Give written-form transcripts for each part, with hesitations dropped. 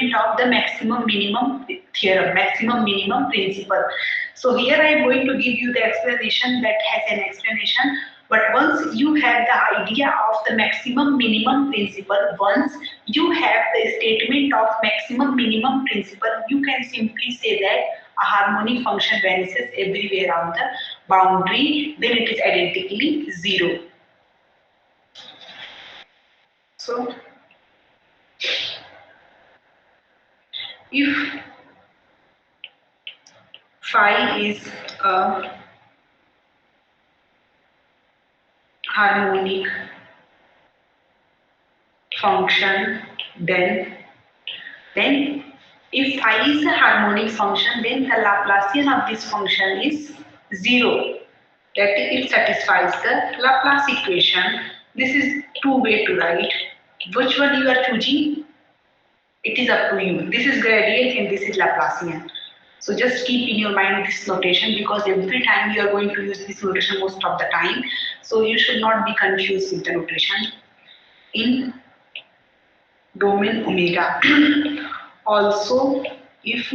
statement of the maximum minimum theorem, maximum minimum principle. So here I am going to give you the explanation that has an explanation. But once you have the idea of the maximum minimum principle, once you have the statement of maximum minimum principle, you can simply say that a harmonic function vanishes everywhere on the boundary, then it is identically zero. So if phi is a harmonic function, then if phi is a harmonic function, then the Laplacian of this function is 0. That it satisfies the Laplace equation. This is two way to write. Which one you are choosing? It is up to you. This is gradient and this is Laplacian. So just keep in your mind this notation, because every time you are going to use this notation most of the time. So you should not be confused with the notation. In domain omega. Also, if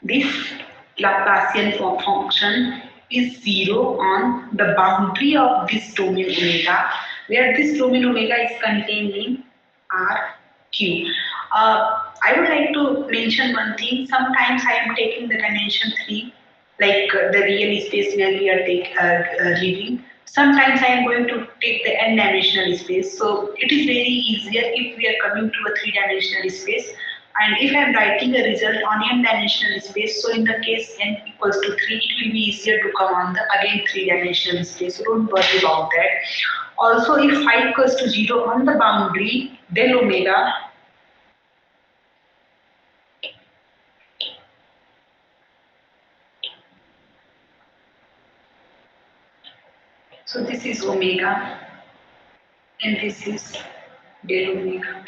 this Laplacian function is 0 on the boundary of this domain omega, where this domain omega is contained in RQ. I would like to mention one thing. Sometimes I am taking the dimension 3, like the real space where we are living. Sometimes I am going to take the n-dimensional space. So it is very easier if we are coming to a 3-dimensional space. And if I am writing a result on n-dimensional space, so in the case n equals to 3, it will be easier to come on the again 3-dimensional space. So don't worry about that. Also, if phi equals to 0 on the boundary del omega, so this is omega and this is del omega.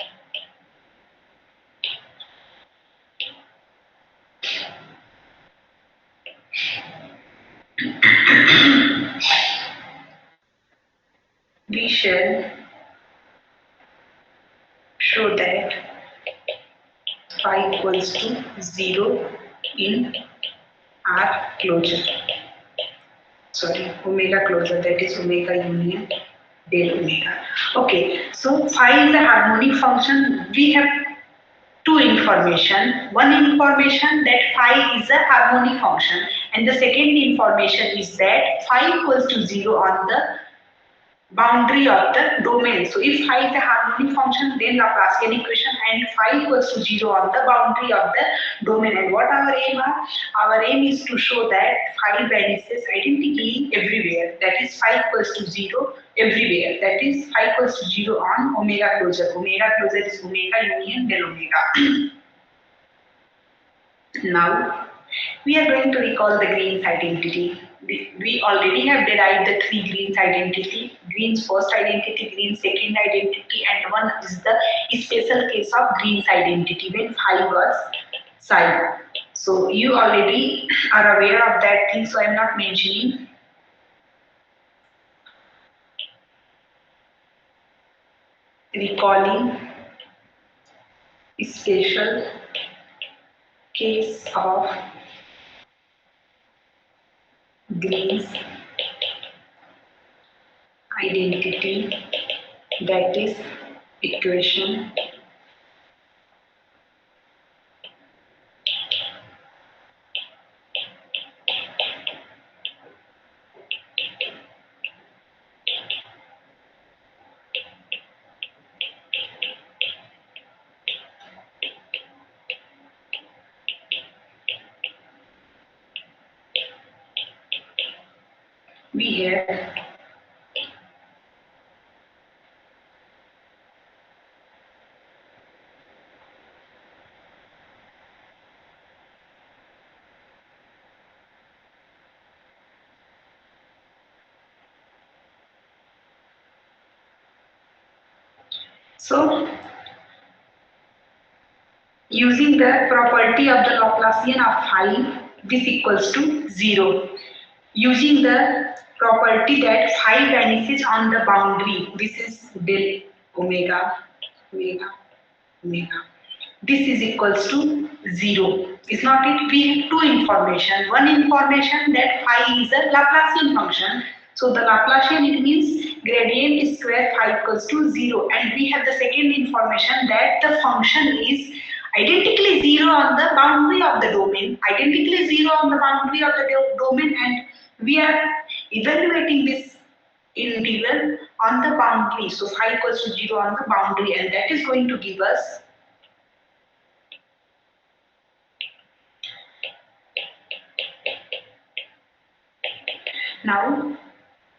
We shall show that phi equals to 0 in R closure. Sorry, omega closure, that is omega union del omega. Okay, so phi is a harmonic function. We have two information. One information that phi is a harmonic function, and the second information is that phi equals to 0 on the boundary of the domain. So if phi is a harmonic function, then Laplacian equation, and phi equals to 0 on the boundary of the domain. And what our aim are? Our aim is to show that phi vanishes identically everywhere. That is phi equals to 0 everywhere. That is phi equals to 0 on omega closure. Omega closure is omega union del omega. Now we are going to recall the Green's identity. We already have derived the three Green's identity. Green's first identity, Green's second identity, and one is the special case of Green's identity when phi was psi. So you already are aware of that thing, so I am not mentioning. Recalling special case of Green's identity, that is equation we have so using the property of the Laplacian of phi, this equals to 0. Using the property that phi vanishes on the boundary, this is del omega. omega, omega. This is equals to 0. Is not it? We have two information. One information that phi is a Laplacian function. So the Laplacian, it means gradient square phi equals to 0. And we have the second information that the function is identically 0 on the boundary of the domain. Identically 0 on the boundary of the domain, and we are evaluating this integral on the boundary. So phi equals to 0 on the boundary, and that is going to give us now.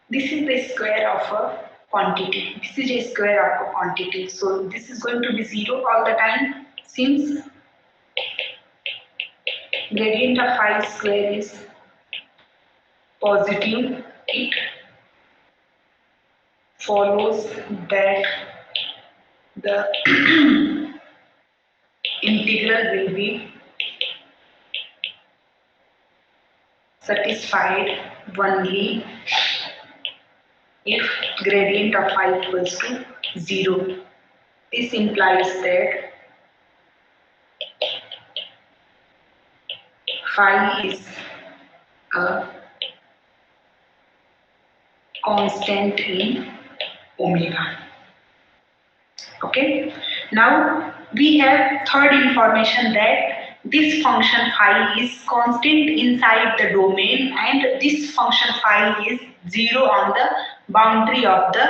This is the square of a quantity. This is a square of a quantity. So this is going to be 0 all the time, since gradient of phi square is positive. It follows that the integral will be satisfied only if gradient of phi equals to 0. This implies that phi is a constant in omega. Okay. Now we have third information that this function phi is constant inside the domain, and this function phi is 0 on the boundary of the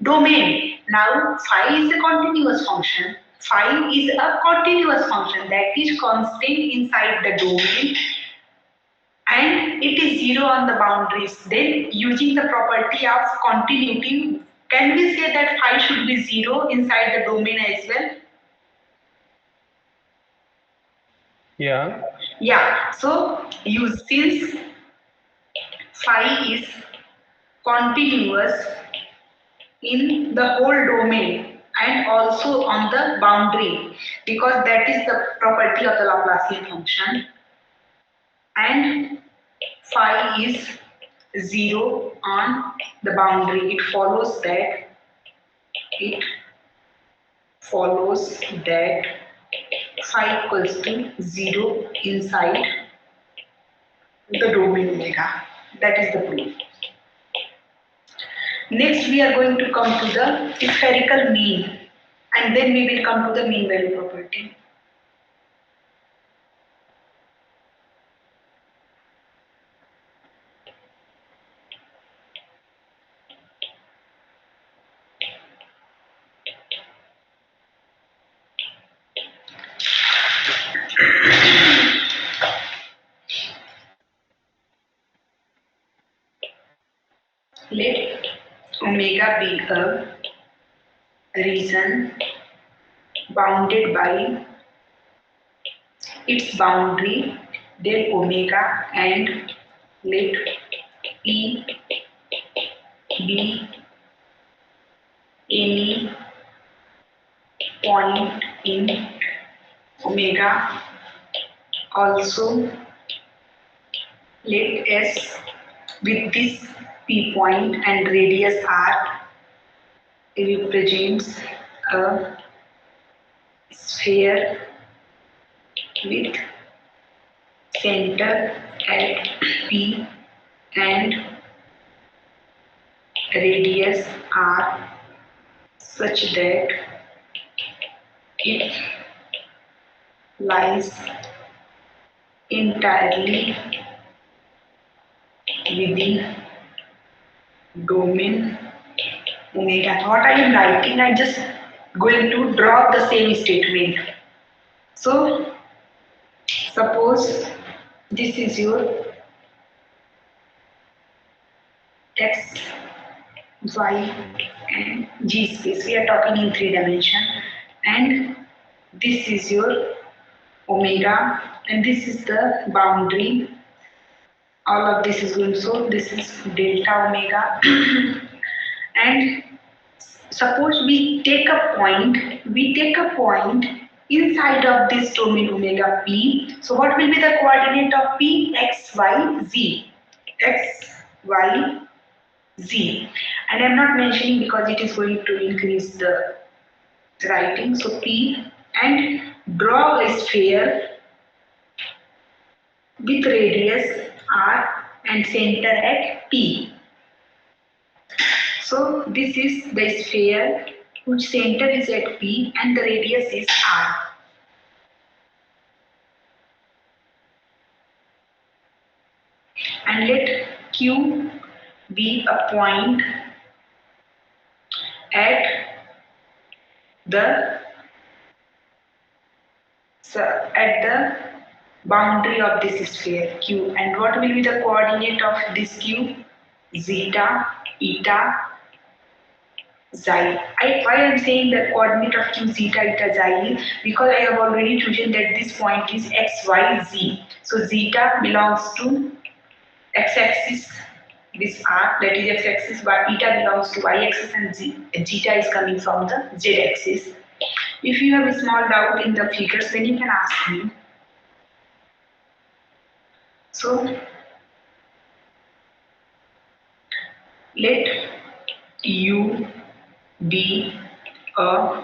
domain. Now phi is a continuous function. Phi is a continuous function that is constant inside the domain, and it is 0 on the boundaries. Then using the property of continuity, can we say that phi should be 0 inside the domain as well? Yeah. Yeah. So since phi is continuous in the whole domain and also on the boundary, because that is the property of the Laplacian function, and phi is 0 on the boundary, it follows that phi equals to 0 inside the domain omega. That is the proof. Next we are going to come to the spherical mean, and then we will come to the mean value property. Let omega be a region bounded by its boundary del omega, and let P be any point in omega. Also let S with this P point and radius R represents a sphere with center at P and radius R such that it lies entirely within domain omega. What I am writing, I just going to draw the same statement. So suppose this is your x, y and g space. We are talking in 3 dimension, and this is your omega, and this is the boundary. All of this is going, so this is delta omega. And suppose we take a point inside of this domain omega p. So what will be the coordinate of p? X, y, z. X, y, z. And I'm not mentioning because it is going to increase the writing, so P, and draw a sphere with radius R and center at P. So this is the sphere whose center is at P and the radius is R. And let Q be a point at the boundary of this sphere Q. And what will be the coordinate of this Q? Zeta, eta, xi. Why I am saying the coordinate of Q, zeta, eta, xi is because I have already chosen that this point is x, y, z. So zeta belongs to x-axis, this r, that is x-axis, but eta belongs to y-axis, and zeta is coming from the z-axis. If you have a small doubt in the figures, then you can ask me. So let U be a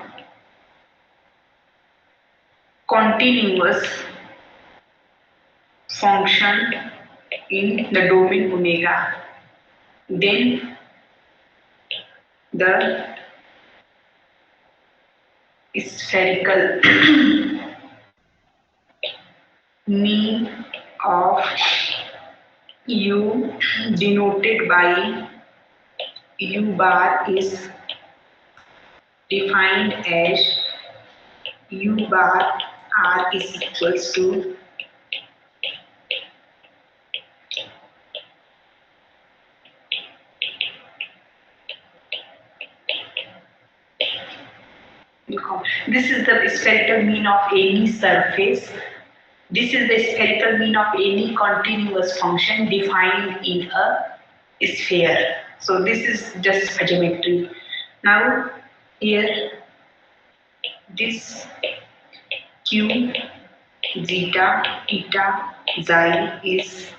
continuous function in the domain omega. Then the spherical mean of U denoted by U bar is defined as U bar R is equals to this is the spherical mean of any surface. This is the spherical mean of any continuous function defined in a sphere. So this is just a geometry. Now here this Q, zeta, eta, xi is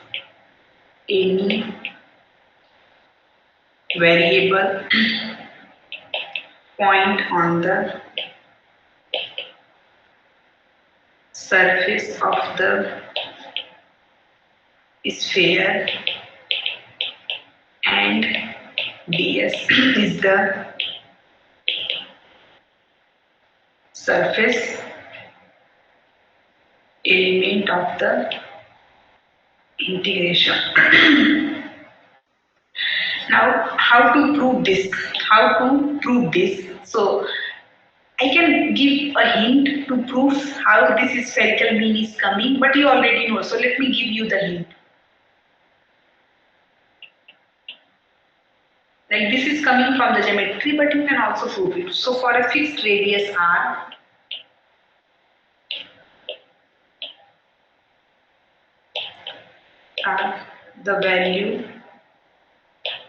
any variable point on the surface of the sphere, and ds is the surface element of the integration. Now, how to prove this? So, I can give a hint to prove how this spherical mean is coming, but you already know. So, let me give you the hint. Like this is coming from the geometry, but you can also prove it. So, for a fixed radius r, the value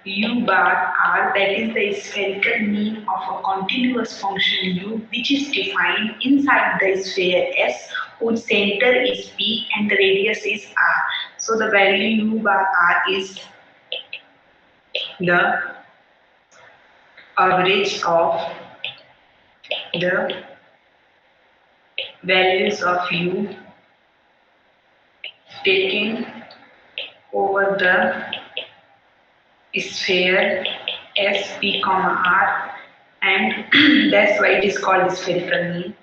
U bar R, that is the spherical mean of a continuous function U, which is defined inside the sphere S, whose center is P and the radius is R. So the value U bar R is the average of the values of U taken over the sphere S, P, R, and that's why it is called spherical mean.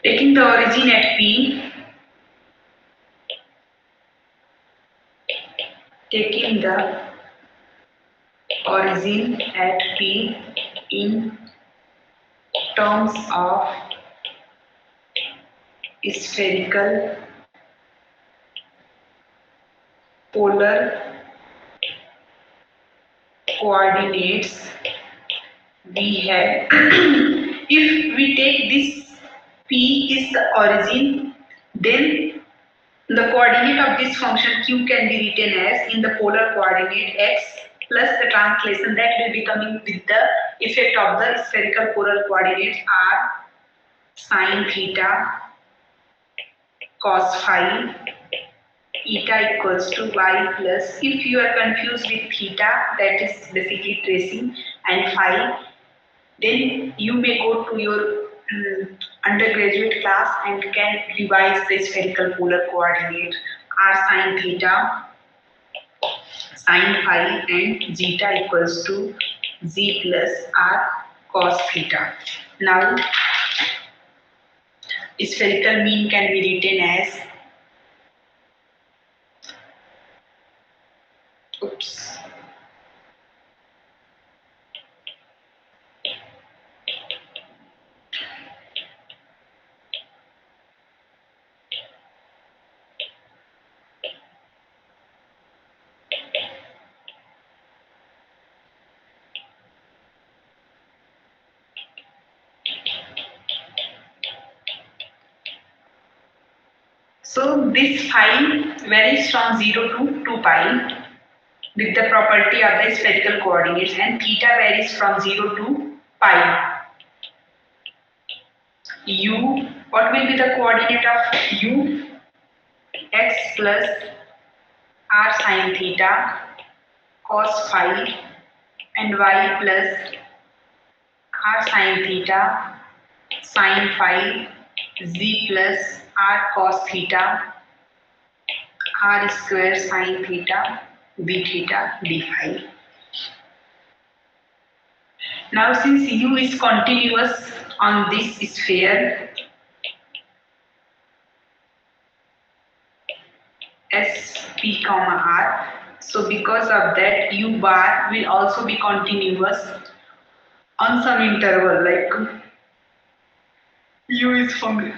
Taking the origin at P, in terms of spherical polar coordinates, we have if we take this P is the origin, then the coordinate of this function Q can be written as in the polar coordinate x plus the translation that will be coming with the effect of the spherical polar coordinates r sine theta cos phi eta equals to y plus, if you are confused with theta, that is basically tracing, and phi, then you may go to your undergraduate class and can revise the spherical polar coordinate r sine theta, sine phi, and zeta equals to z plus r cos theta. Now, spherical mean can be written as, oops, so this phi varies from 0 to 2 pi with the property of the spherical coordinates, and theta varies from 0 to pi. U, what will be the coordinate of u? X plus r sine theta cos phi, and y plus r sine theta sine phi, z plus r cos theta r square sine theta d theta d phi. Now, since u is continuous on this sphere SP comma r, so because of that u bar will also be continuous on some interval, like u is from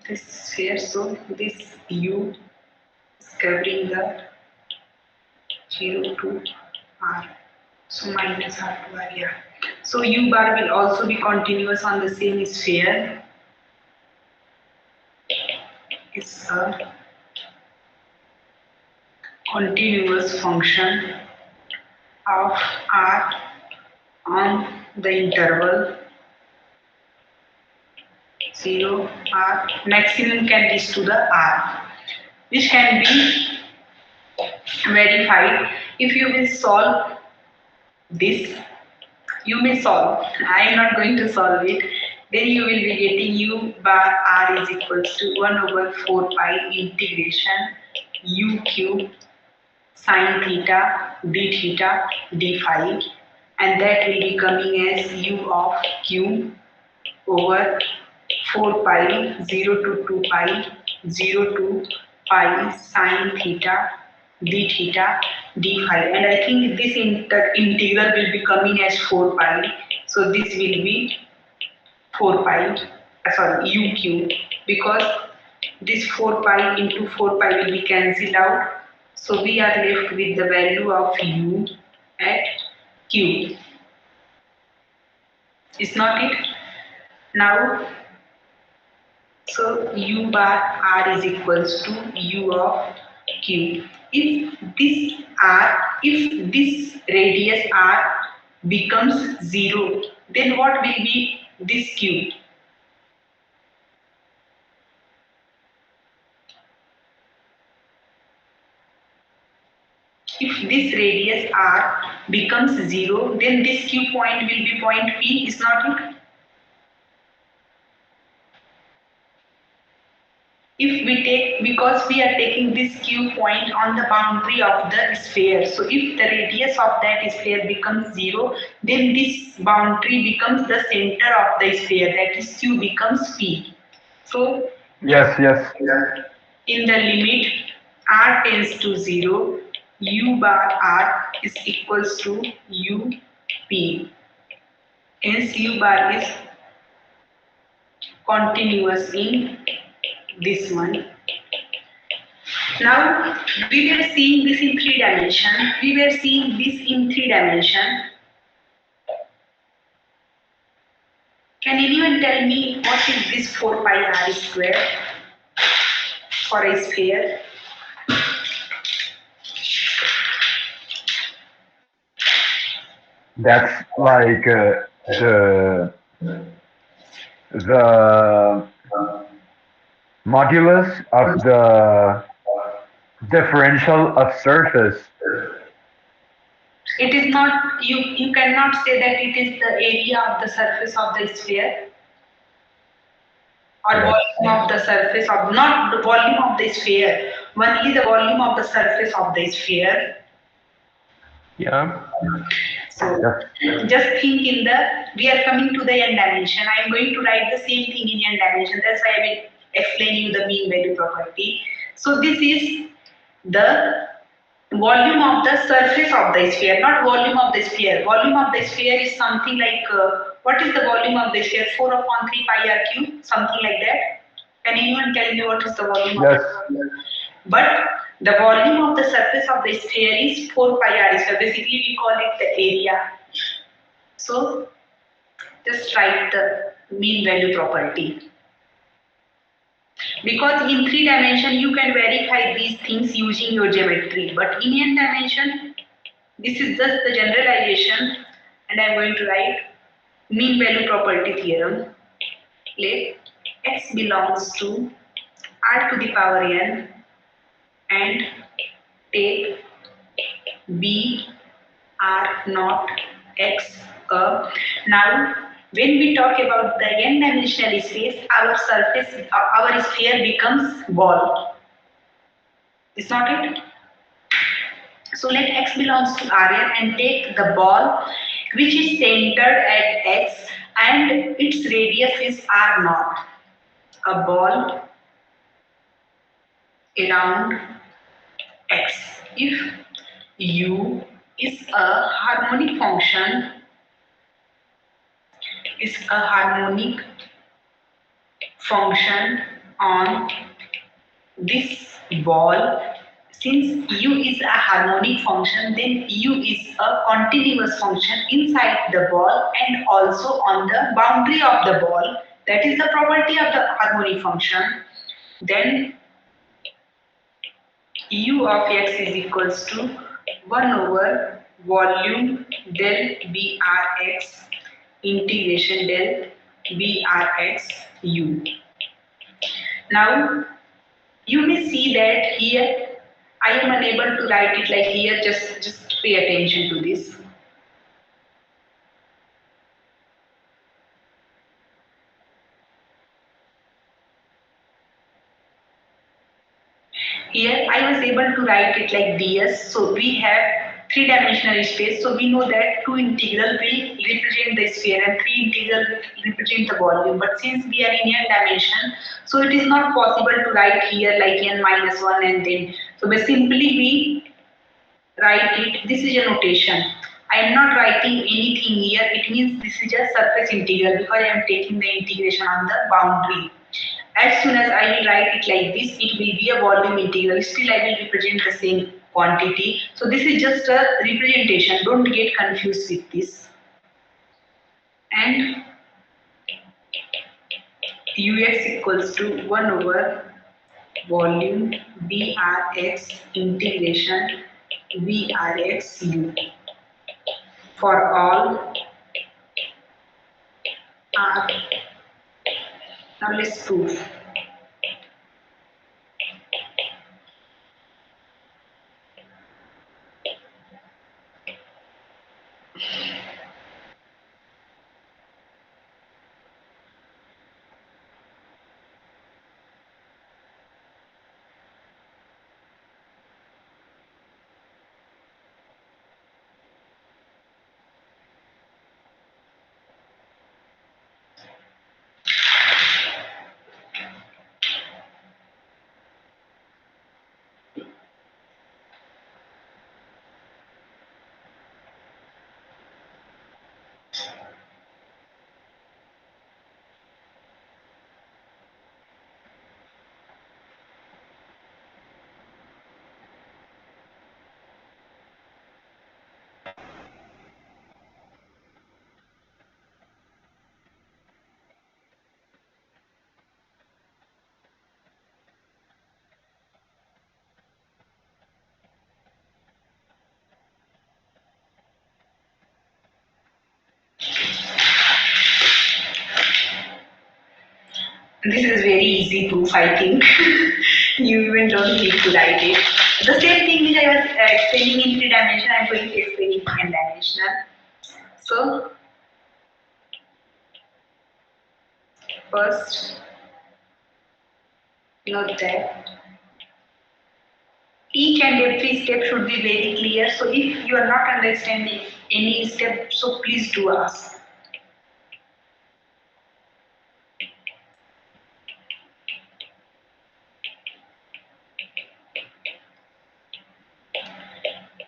this sphere, so this u is covering the 0 to r, so minus r to r, yeah. So u bar will also be continuous on the same sphere. It's a continuous function of r on the interval 0 r, maximum can reach to the r, which can be verified if you will solve this. You may solve, I am not going to solve it. Then you will be getting u bar r is equals to 1 over 4 pi integration u cube sine theta d phi, and that will be coming as u of q over 4 pi 0 to 2 pi 0 to pi sine theta d phi, and I think this integral will be coming as 4 pi, so this will be 4 pi, sorry, u cube, because this 4 pi into 4 pi will be cancelled out, so we are left with the value of u at q. Is not it? Now, so u bar r is equals to u of q. If this radius r becomes 0, then what will be this q? If this radius r becomes 0, then this q point will be point P, is not it? If we take, because we are taking this q point on the boundary of the sphere, so if the radius of that sphere becomes 0, then this boundary becomes the center of the sphere, that is q becomes P. So Yes, yes. in the limit r tends to 0, u bar r is equals to u P. Hence u bar is continuous in this one. Now, we were seeing this in 3 dimension. We were seeing this in 3 dimension. Can anyone tell me what is this 4 pi r square for a sphere? That's like the modulus of the Differential of surface. It is not, you cannot say that it is the area of the surface of the sphere or Yes. volume of the surface of, not the volume of the sphere, only the volume of the surface of the sphere. Yeah. So Yes. just think in the, we are coming to the n dimension. I am going to write the same thing in n dimension. That's why I will explain you the mean value property. So this is the volume of the surface of the sphere, not volume of the sphere. Volume of the sphere is something like, what is the volume of the sphere? 4 upon 3 pi r cube, something like that. Can anyone tell me what is the volume of Yes. the, but the volume of the surface of the sphere is 4 pi r square. Basically, we call it the area. So just write the mean value property. Because in 3 dimension you can verify these things using your geometry, but in n dimension this is just the generalization, and I am going to write mean value property theorem. Let x belongs to r to the power n and take b r naught x curve. Now, when we talk about the n-dimensional space, our surface, our sphere becomes ball. Is not it? So let x belongs to Rn and take the ball which is centered at x and its radius is r naught. A ball around x. If u is a harmonic function, is a harmonic function on this ball. Since u is a harmonic function, then u is a continuous function inside the ball and also on the boundary of the ball. That is the property of the harmonic function. Then u of x is equals to 1 over volume del brx integration del brx u. Now you may see that here I am unable to write it like here, just pay attention to this. Here I was able to write it like ds. So we have 3-dimensional space. So we know that 2 integral will represent the sphere and 3 integral will represent the volume. But since we are in n dimension, so it is not possible to write here like n minus 1 and then. So by simply we write it, this is a notation. I am not writing anything here. It means this is a surface integral because I am taking the integration on the boundary. As soon as I will write it like this, it will be a volume integral. Still, I will represent the same quantity. So this is just a representation. Don't get confused with this. And ux equals to 1 over volume brx integration brx u for all r. Now let's prove. This is very easy proof, I think. You even don't need to write it. The same thing which I was explaining in 3-dimensional, I am going to explain in 10-dimensional. So first, note that each and every step should be very clear. So if you are not understanding any step, so please do ask.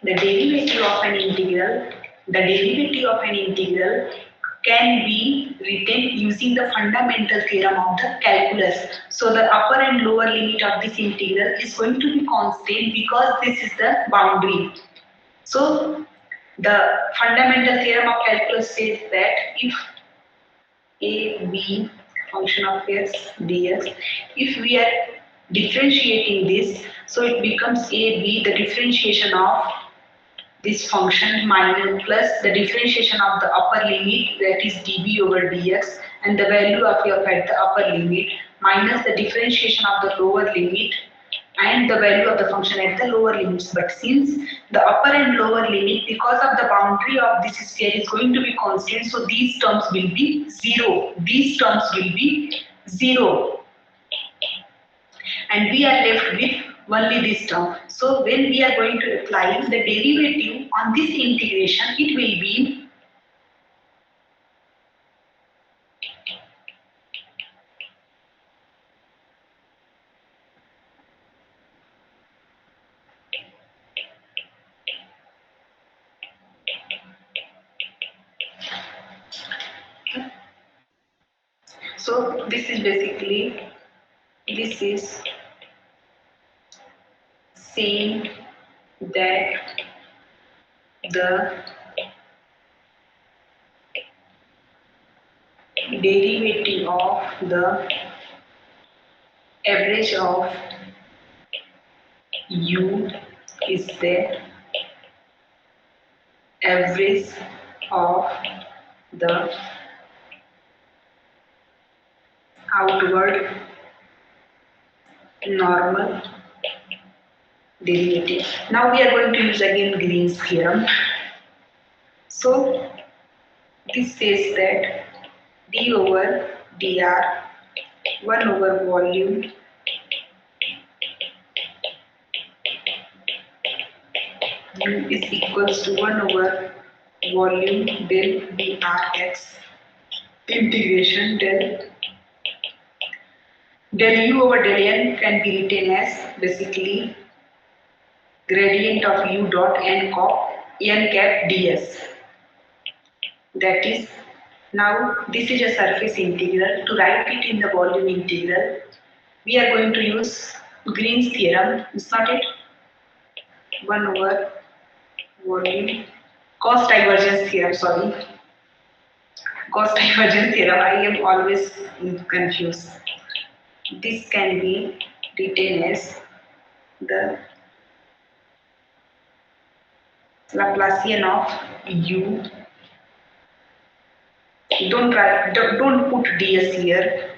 The derivative of an integral, can be written using the fundamental theorem of the calculus. So the upper and lower limit of this integral is going to be constant because this is the boundary. So the fundamental theorem of calculus says that if a b function of s dx, if we are differentiating this, so it becomes a b, the differentiation of this function minus plus the differentiation of the upper limit, that is db over dx, and the value of f at the upper limit minus the differentiation of the lower limit and the value of the function at the lower limits. But since the upper and lower limit, because of the boundary of this sphere, is going to be constant, so these terms will be 0. These terms will be 0. And we are left with only this term. So when we are going to apply the derivative on this integration, it will be so this is basically, this is saying that the derivative of the average of u is the average of the outward normal derivative. Now we are going to use again Green's theorem. So this says that d over dr 1 over volume u is equals to 1 over volume del Brx integration del u over del n can be written as basically gradient of u dot n cap ds. That is, now this is a surface integral. To write it in the volume integral, we are going to use Green's theorem. Is not it? 1 over volume cos divergence theorem. Sorry, cos divergence theorem. I am always confused. This can be written as the Laplacian of u. Don't put ds here,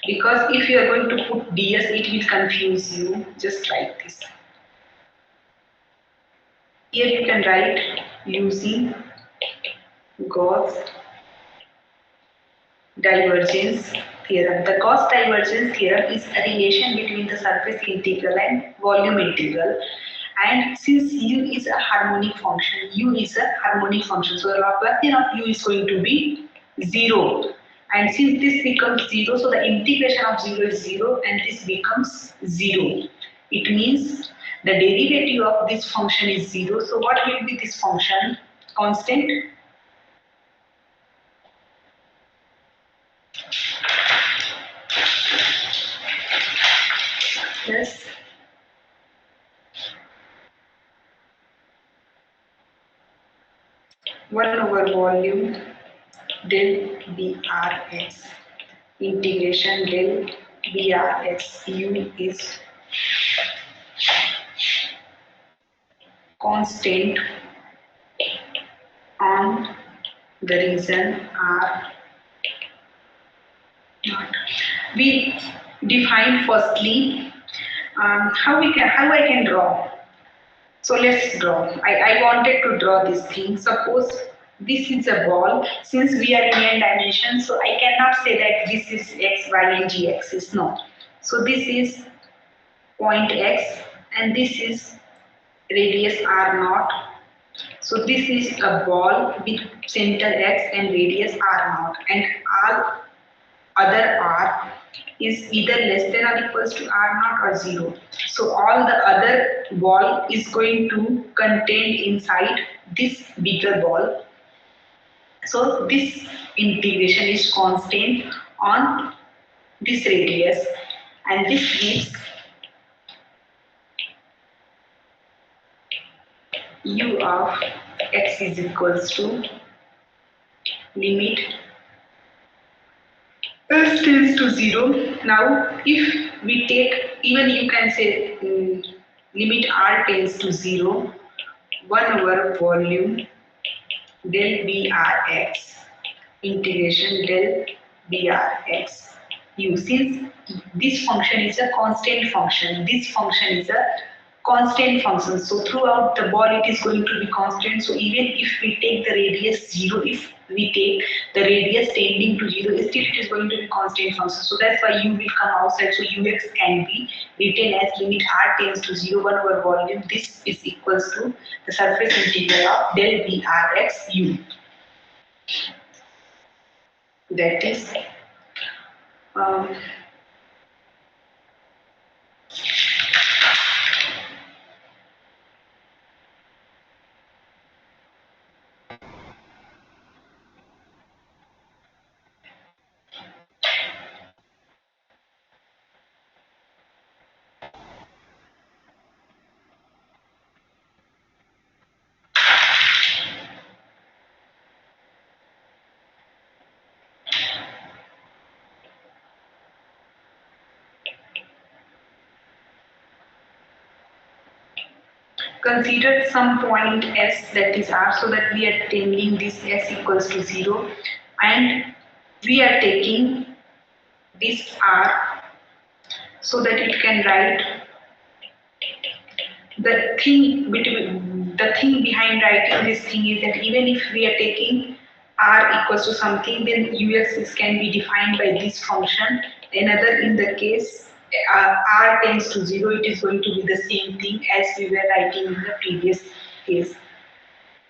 because if you are going to put ds, it will confuse you. Just like this. Here you can write using Gauss divergence theorem. The Gauss divergence theorem is a relation between the surface integral and volume integral. And since u is a harmonic function, so the Laplacian of u is going to be 0. And since this becomes 0, so the integration of 0 is 0 and this becomes 0. It means the derivative of this function is 0. So what will be this function? Constant. Plus 1 over volume del Brx integration del Brx. U is constant on the region R naught. We define firstly how I can draw. So let's draw. I wanted to draw this thing. Suppose this is a ball. Since we are in n dimension, so I cannot say that this is x, y, and z axis. No. So this is point x, and this is radius r naught. So this is a ball with center x and radius r naught, and all other r is either less than or equals to r naught or 0. So all the other ball is going to contain inside this bigger ball. So this integration is constant on this radius, and this gives u of x is equals to limit s tends to 0. Now if we take, even you can say limit r tends to 0, 1 over volume del brx integration del brx u. Since this function is a constant function, this function is a constant function, so throughout the ball it is going to be constant. So even if we take the radius 0, if we take the radius tending to 0, still it is going to be constant function. So that's why u will come outside. So ux can be written as limit r tends to 0, 1 over volume. This is equals to the surface integral of del brx u. That is consider some point s, that is r, so that we are taking this s equals to 0, and we are taking this r so that it can write the thing behind writing this thing is that even if we are taking r equals to something, then ux can be defined by this function. Another, in the case r tends to 0, it is going to be the same thing as we were writing in the previous case.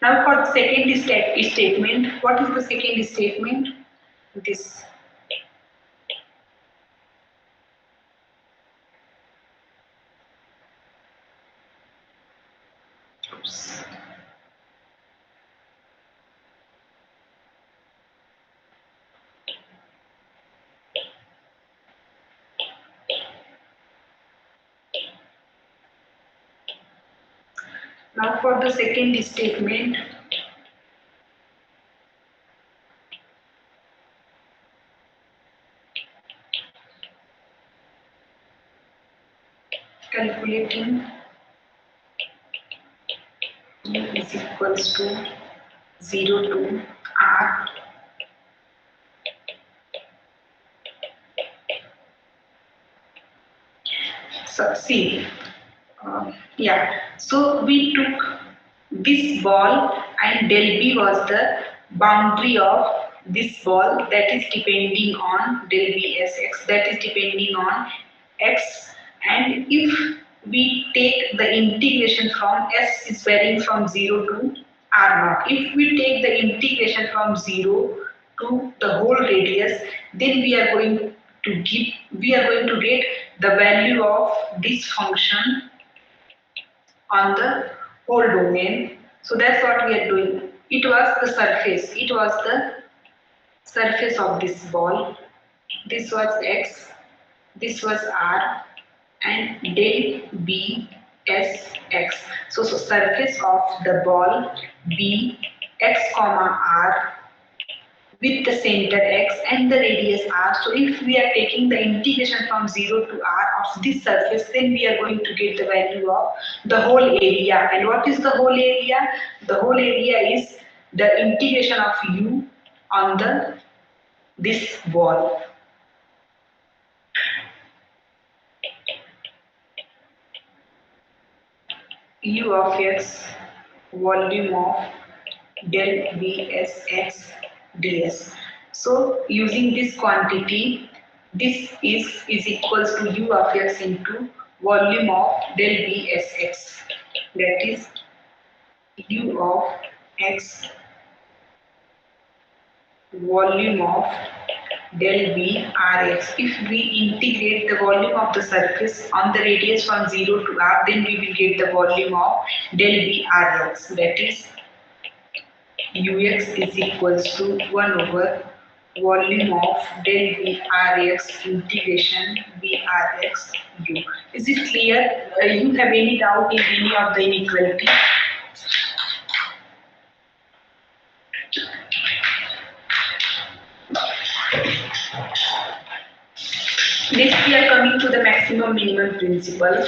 Now for the second statement, what is the second statement? This. Oops. Now for the second statement, calculating u is equals to 0 to r. So see, yeah, so we took this ball, and del b was the boundary of this ball, that is depending on del b sx, that is depending on x. And if we take the integration from s is varying from 0 to r naught, if we take the integration from 0 to the whole radius, then we are going to get the value of this function on the whole domain. So that's what we are doing. It was the surface. It was the surface of this ball. This was x. This was r, and del b s x. So surface of the ball b x comma r with the center x and the radius r. So if we are taking the integration from 0 to r of this surface, then we are going to get the value of the whole area. And what is the whole area? The whole area is the integration of u on this wall. u of x volume of del Vsx ds. So using this quantity, this is equals to u of x into volume of del Vsx, that is u of x volume of del V Rx. If we integrate the volume of the surface on the radius from 0 to r, then we will get the volume of del V Rx, that is ux is equals to 1 over volume of del V Rx integration V Rx u. Is it clear? You have any doubt in any of the inequality? Next we are coming to the maximum minimum principle.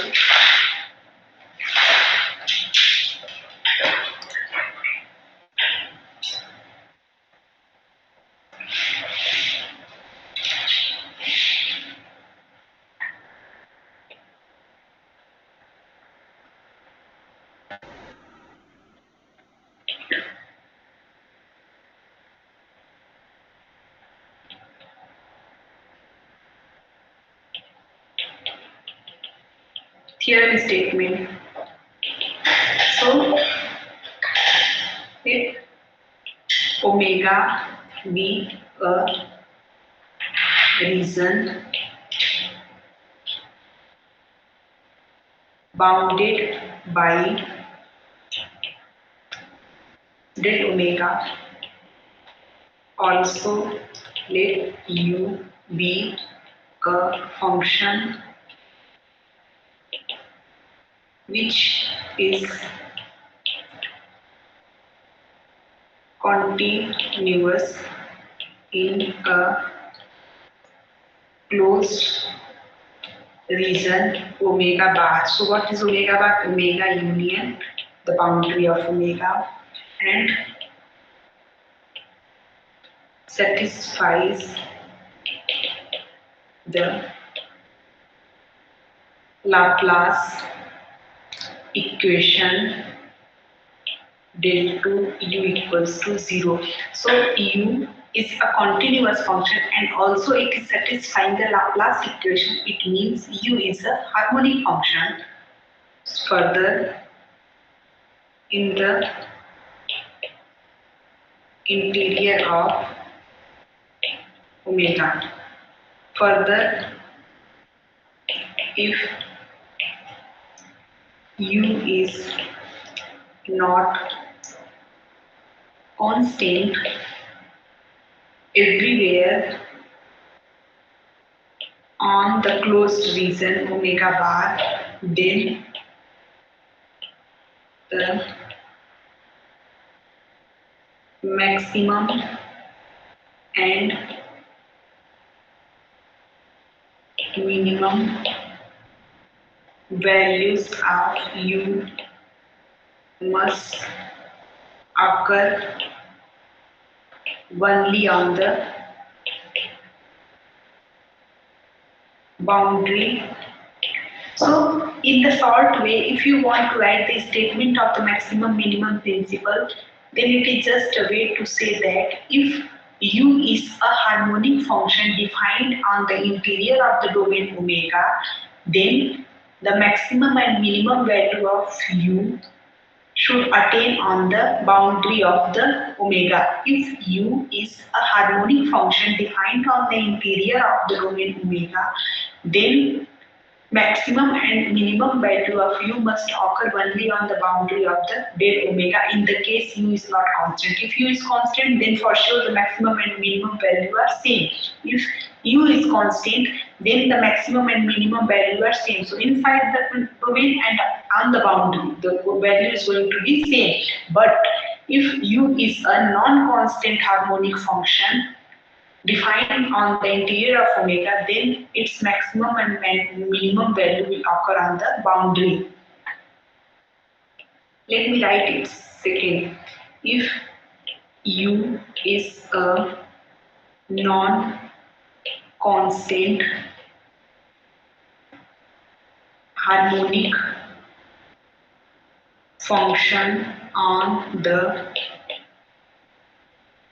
Theorem statement. So let omega be a reason bounded by del omega. Also let u be a function which is continuous in a closed region omega bar. So what is omega bar? Omega union the boundary of omega and satisfies the Laplace equation del to u equals to 0. So u is a continuous function and also it is satisfying the Laplace equation. It means u is a harmonic function. Further, in the interior of omega. Further, if u is not constant everywhere on the closed region omega bar, then the maximum and minimum values of u must occur only on the boundary. So in the short way, if you want to write the statement of the maximum minimum principle, then it is just a way to say that if u is a harmonic function defined on the interior of the domain omega, then the maximum and minimum value of u should attain on the boundary of the omega. If u is a harmonic function defined on the interior of the domain omega, then maximum and minimum value of u must occur only on the boundary of the del omega in the case u is not constant. If u is constant, then for sure the maximum and minimum value are same. If u is constant, then the maximum and minimum value are same. So inside the domain and on the boundary, the value is going to be same. But if u is a non-constant harmonic function, defined on the interior of omega, then its maximum and minimum value will occur on the boundary. Let me write it second. If u is a non-constant harmonic function on the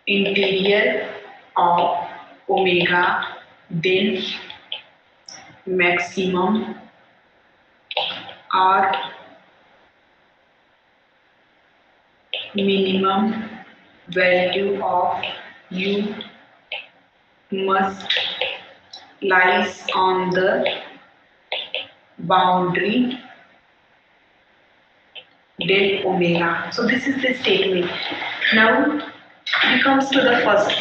interior of omega, then maximum or minimum value of u must lies on the boundary del omega. So this is the statement. Now it comes to the first.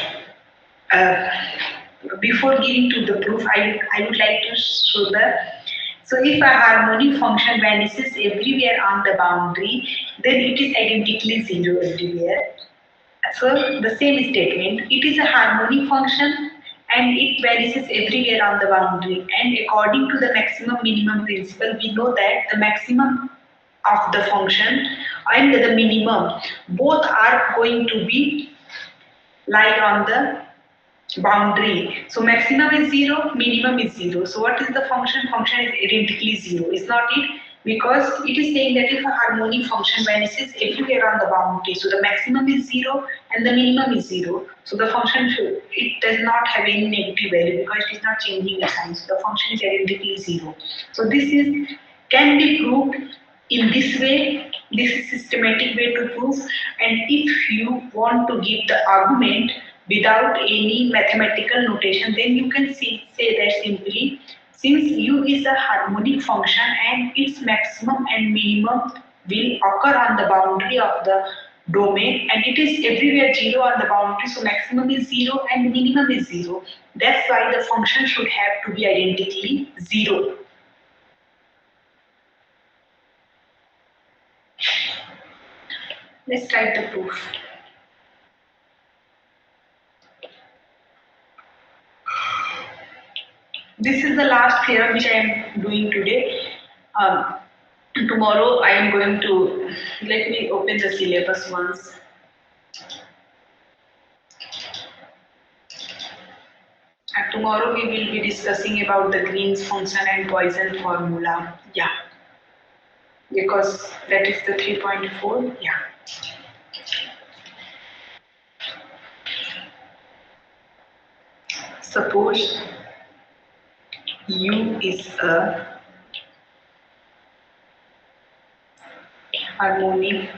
Uh, Before giving to the proof, I would like to show the. So if a harmonic function vanishes everywhere on the boundary, then it is identically zero everywhere. So the same statement, it is a harmonic function and it vanishes everywhere on the boundary. And according to the maximum minimum principle, we know that the maximum of the function and the minimum both are going to be lie on the boundary. So maximum is 0, minimum is 0. So what is the function? Function is identically 0. Is not it? Because it is saying that if a harmonic function vanishes everywhere on the boundary, so the maximum is 0 and the minimum is 0. So the function it does not have any negative value because it is not changing its sign. So the function is identically 0. So this is can be proved in this way. This is systematic way to prove. And if you want to give the argument without any mathematical notation, then you can say that simply, since u is a harmonic function and its maximum and minimum will occur on the boundary of the domain and it is everywhere 0 on the boundary, so maximum is 0 and minimum is 0. That's why the function should have to be identically 0. Let's write the proof. This is the last theorem which I am doing today. Tomorrow I am going to, let me open the syllabus once. And tomorrow we will be discussing about the Green's function and Poisson formula. Yeah. Because that is the 3.4. Yeah. Suppose u is a harmonic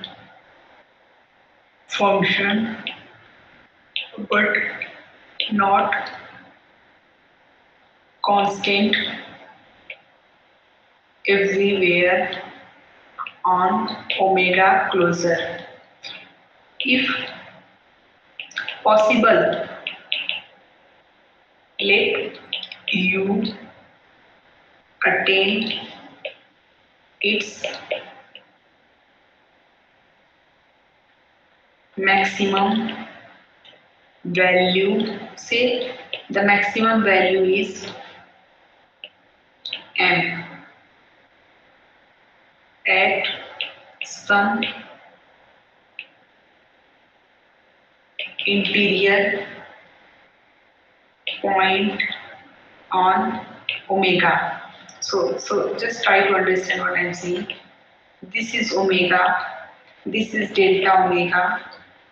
function but not constant everywhere on omega closure. If possible, let u attain its maximum value. Say the maximum value is m at some interior point on omega. So just try to understand what I'm saying. This is omega, this is delta omega.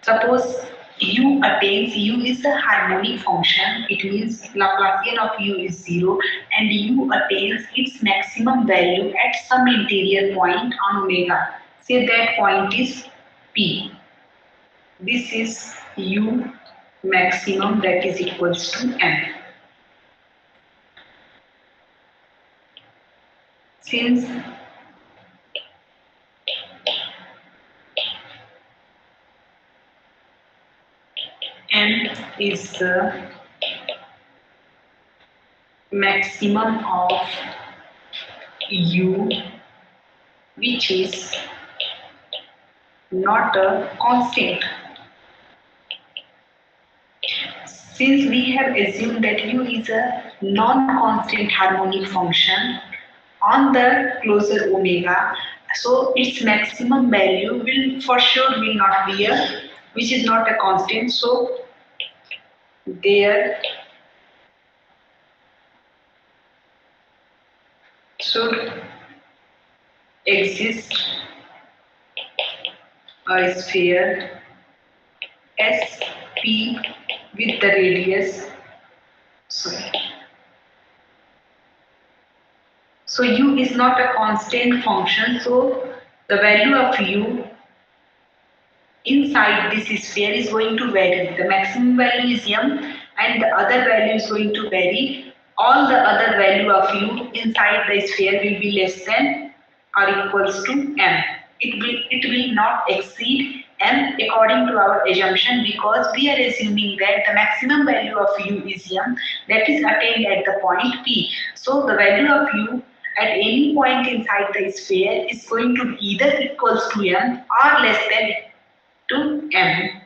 Suppose u attains, u is a harmonic function, it means Laplacian of u is 0 and u attains its maximum value at some interior point on omega. Say that point is P. This is u maximum, that is equals to m. Since m is the maximum of u, which is not a constant. Since we have assumed that u is a non-constant harmonic function on the closure omega, so its maximum value will for sure will not be a, which is not a constant. So there should exist a sphere SP with the radius, sorry. So u is not a constant function, so the value of u inside this sphere is going to vary. The maximum value is m and the other value is going to vary. All the other value of u inside the sphere will be less than or equals to m. It will not exceed m according to our assumption, because we are assuming that the maximum value of u is m, that is attained at the point P. So the value of u at any point inside the sphere is going to be either equals to m or less than to m.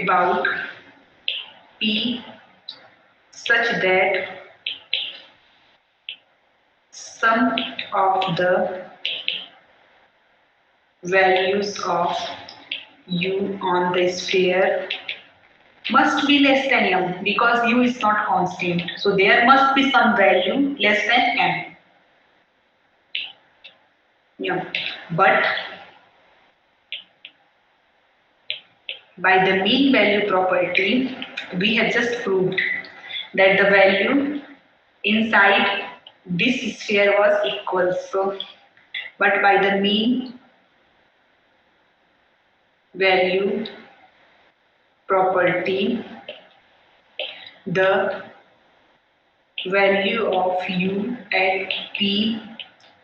About P such that sum of the values of u on the sphere must be less than m, because u is not constant. So there must be some value less than m. Yeah. But by the mean value property, we have just proved that the value inside this sphere was equal. So, but by the mean value property, the value of u at P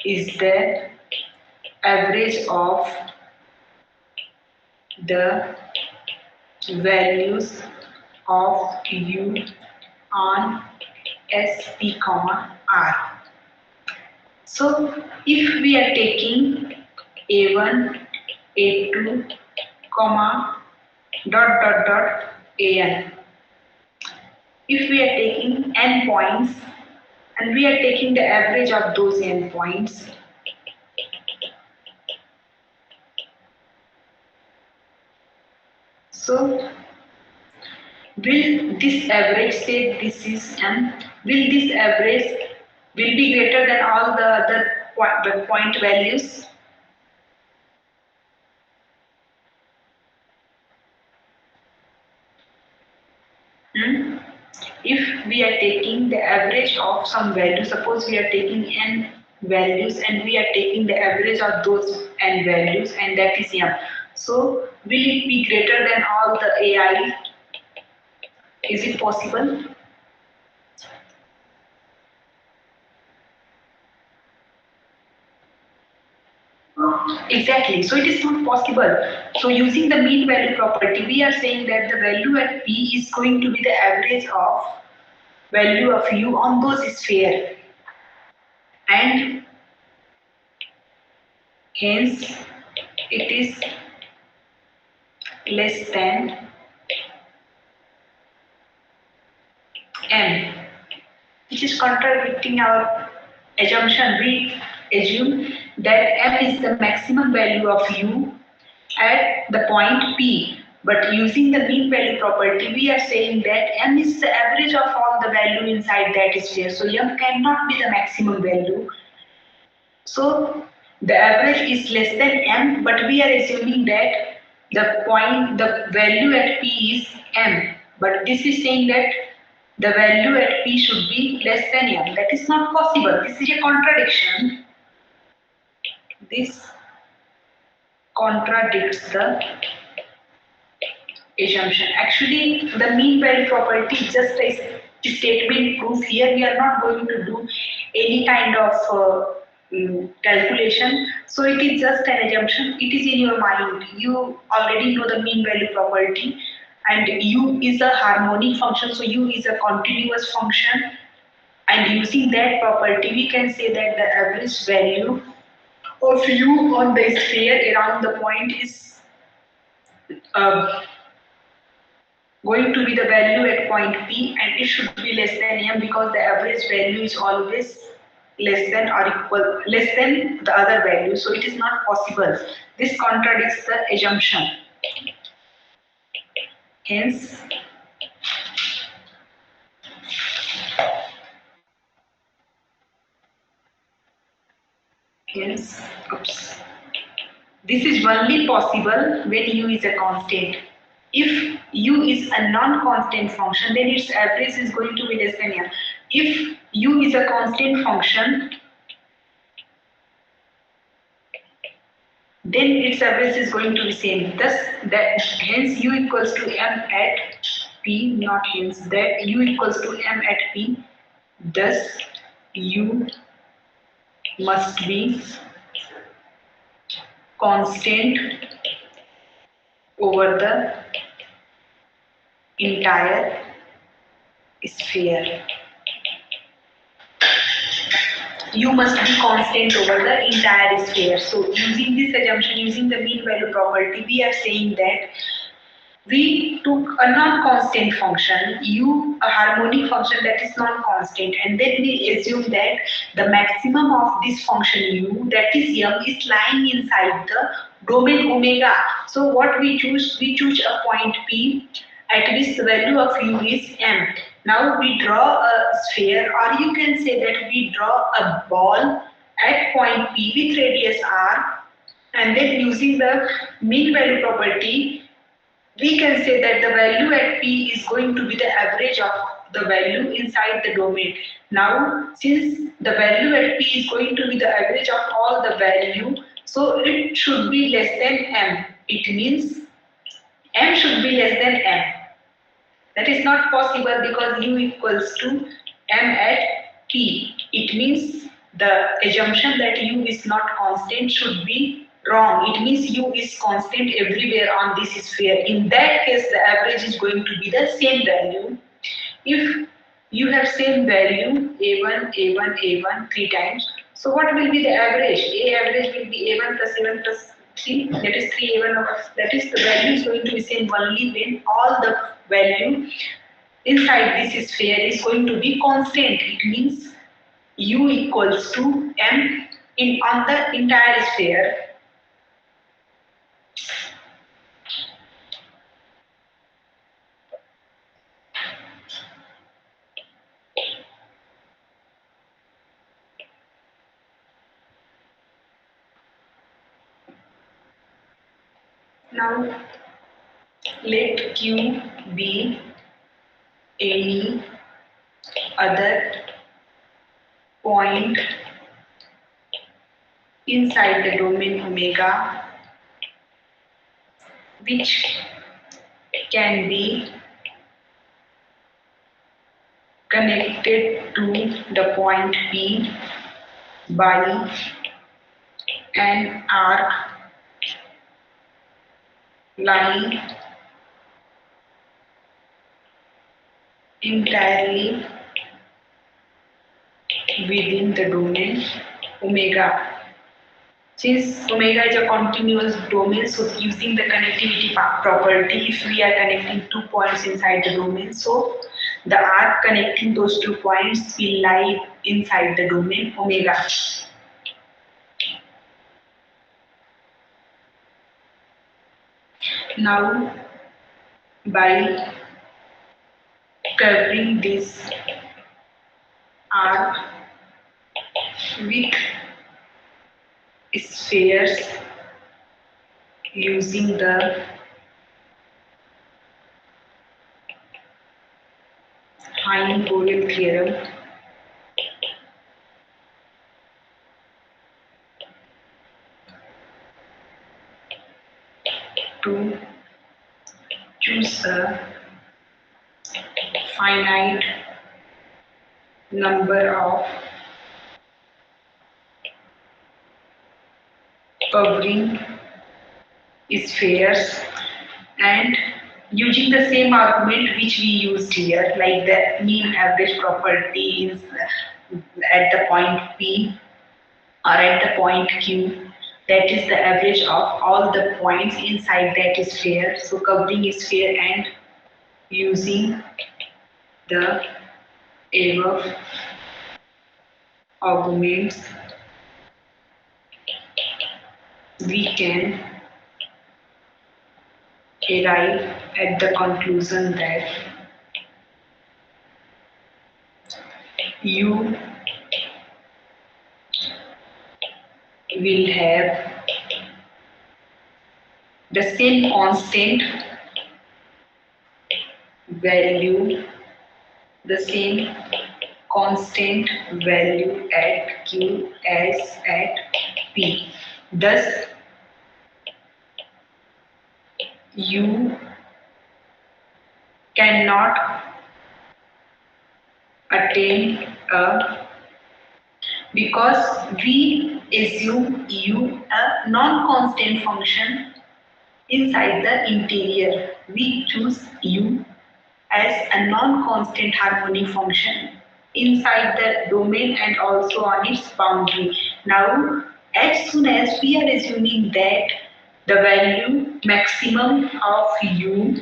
is the average of the values of u on SP, R. So if we are taking A1, A2, comma, an, if we are taking n points and we are taking the average of those n points, so will this average, say this is m, will this average will be greater than all the other point values? If we are taking the average of some value, suppose we are taking n values and we are taking the average of those n values, and that is m. So will it be greater than all the AI? Is it possible? Exactly. So it is not possible. So using the mean value property, we are saying that the value at P is going to be the average of value of u on those sphere, and hence it is less than m, which is contradicting our assumption. We assume that m is the maximum value of u at the point P. But using the mean value property, we are saying that m is the average of all the value inside that sphere. So m cannot be the maximum value. So the average is less than m, but we are assuming that the value at P is m. But this is saying that the value at P should be less than m. That is not possible. This is a contradiction. This contradicts the assumption. Actually, the mean value property is just a statement proof. Here we are not going to do any kind of calculation. So it is just an assumption. It is in your mind. You already know the mean value property, and u is a harmonic function. So u is a continuous function, and using that property, we can say that the average value of u on the sphere around the point is uh, going to be the value at point P, and it should be less than m, because the average value is always less than or equal less than the other value. So it is not possible. This contradicts the assumption. Hence hence, oops. This is only possible when u is a constant. If u is a non-constant function, then its average is going to be less than m. If u is a constant function, then its average is going to be same. Thus, that hence u equals to m at p, not hence that u equals to m at p. Thus, u must be constant over the entire sphere. U must be constant over the entire sphere. So using this assumption, using the mean value property, we are saying that we took a non-constant function, u, a harmonic function that is non-constant, and then we assume that the maximum of this function u, that is m, is lying inside the domain omega. So what we choose? We choose a point P at which the value of u is m. Now we draw a sphere, or you can say that we draw a ball at point P with radius r, and then using the mean value property, we can say that the value at P is going to be the average of the value inside the domain. Now, since the value at P is going to be the average of all the value, so it should be less than M. It means M should be less than M. That is not possible because U equals to M at P. It means the assumption that U is not constant should be wrong. It means U is constant everywhere on this sphere. In that case, the average is going to be the same value. If you have same value A1, A1, A1 three times, so what will be the average? A average will be A1 plus A1 plus 3, that is 3A1 over, that is the value is going to be same only when all the value inside this sphere is going to be constant. It means U equals to M in on the entire sphere. Now let Q be any other point inside the domain omega which can be connected to the point P by an arc lying entirely within the domain omega. Since omega is a continuous domain, so using the connectivity property, if we are connecting 2 points inside the domain, so the arc connecting those 2 points will lie inside the domain omega. Now, by covering this arc with spheres using the Hein-Borel theorem, to choose a finite number of covering spheres, and using the same argument which we used here, like the mean average property is at the point P or at the point Q, that is the average of all the points inside that sphere. So covering sphere and using the above arguments, we can arrive at the conclusion that U will have the same constant value, the same constant value at Q as at P. Thus, you cannot attain a, because we assume U a non-constant function inside the interior. We choose U as a non-constant harmonic function inside the domain and also on its boundary. Now, as soon as we are assuming that the value maximum of U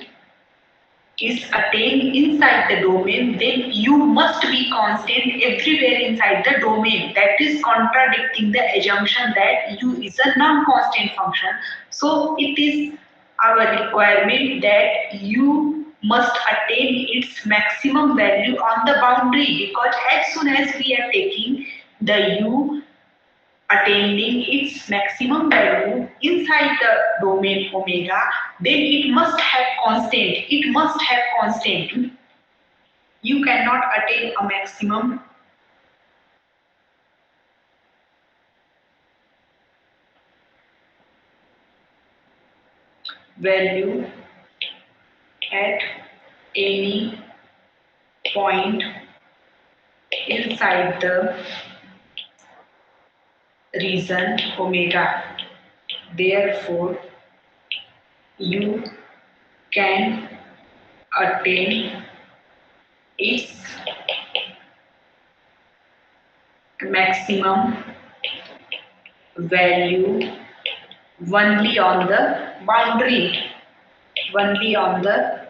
is attained inside the domain, then U must be constant everywhere inside the domain. That is contradicting the assumption that U is a non-constant function. So it is our requirement that U must attain its maximum value on the boundary, because as soon as we are taking the U attaining its maximum value inside the domain omega, then it must have constant. It must have constant. You cannot attain a maximum value at any point inside the region omega. Therefore, you can attain its maximum value only on the boundary. Only on the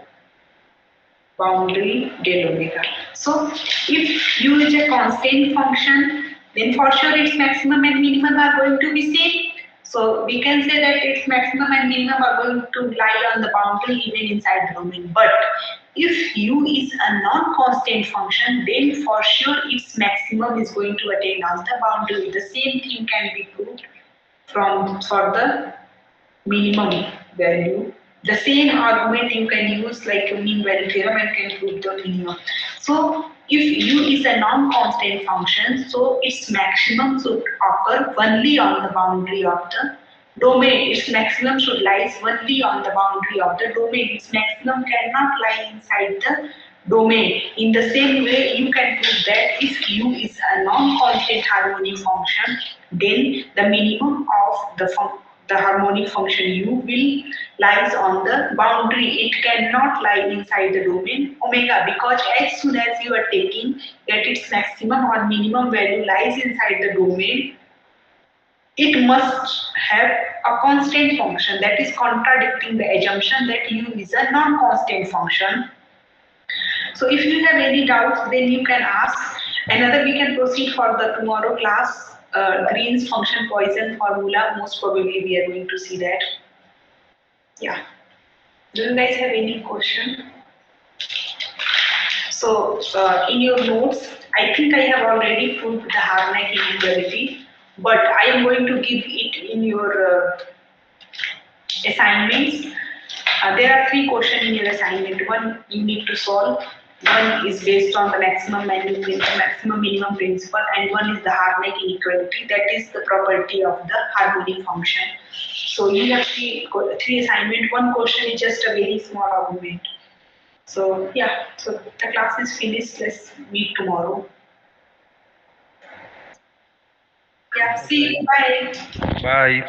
boundary del omega. So if U is a constant function, then for sure its maximum and minimum are going to be same. So we can say that its maximum and minimum are going to lie on the boundary even inside the domain. But if U is a non-constant function, then for sure its maximum is going to attain on the boundary. The same thing can be proved for the minimum value. The same argument you can use like a mean value theorem and can prove the minimum. So if U is a non-constant function, so its maximum should occur only on the boundary of the domain. Its maximum should lie only on the boundary of the domain. Its maximum cannot lie inside the domain. In the same way, you can prove that if U is a non-constant harmonic function, then the minimum of the harmonic function U will lies on the boundary. It cannot lie inside the domain omega, because as soon as you are taking that its maximum or minimum value lies inside the domain, it must have a constant function. That is contradicting the assumption that U is a non-constant function. So if you have any doubts, then you can ask. Another, we can proceed for the tomorrow class. Green's function Poisson formula. Most probably we are going to see that. Yeah. Do you guys have any question? So in your notes, I think I have already proved the Harnack inequality, but I am going to give it in your assignments. There are 3 questions in your assignment. One you need to solve. One is based on the maximum minimum principle, and one is the Harnack inequality. That is the property of the harmonic function. So you have 3 assignment. One question is just a very small argument. So yeah, so the class is finished. Let's meet tomorrow. Yeah, see you. Bye. Bye.